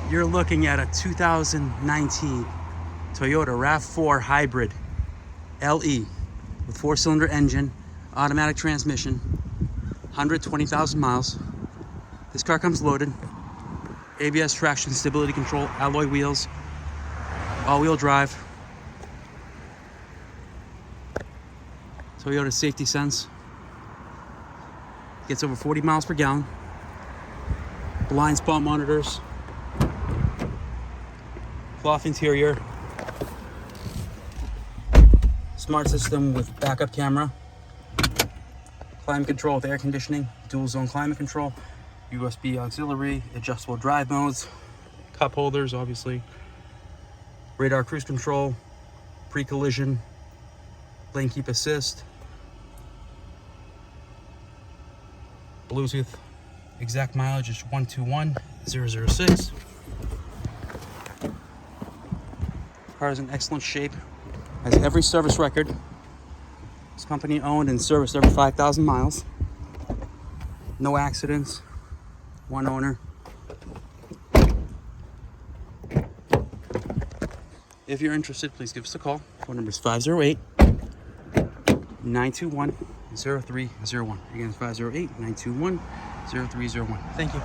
You're looking at a 2019 Toyota RAV4 Hybrid LE with 4-cylinder engine, automatic transmission, 120,000 miles. This car comes loaded. ABS traction, stability control, alloy wheels, all-wheel drive. Toyota safety sense. Gets over 40 miles per gallon. Blind spot monitors. Cloth interior. Smart system with backup camera. Climate control with air conditioning. Dual zone climate control. USB auxiliary. Adjustable drive modes. Cup holders, obviously. Radar cruise control. Pre-collision. Lane keep assist. Bluetooth. Exact mileage is 121,006. Car is in excellent shape. Has every service record. It's company owned and serviced every 5,000 miles. No accidents. One owner. If you're interested, please give us a call. Phone number is 508-921-0301. Again, it's 508-921-0301. Thank you.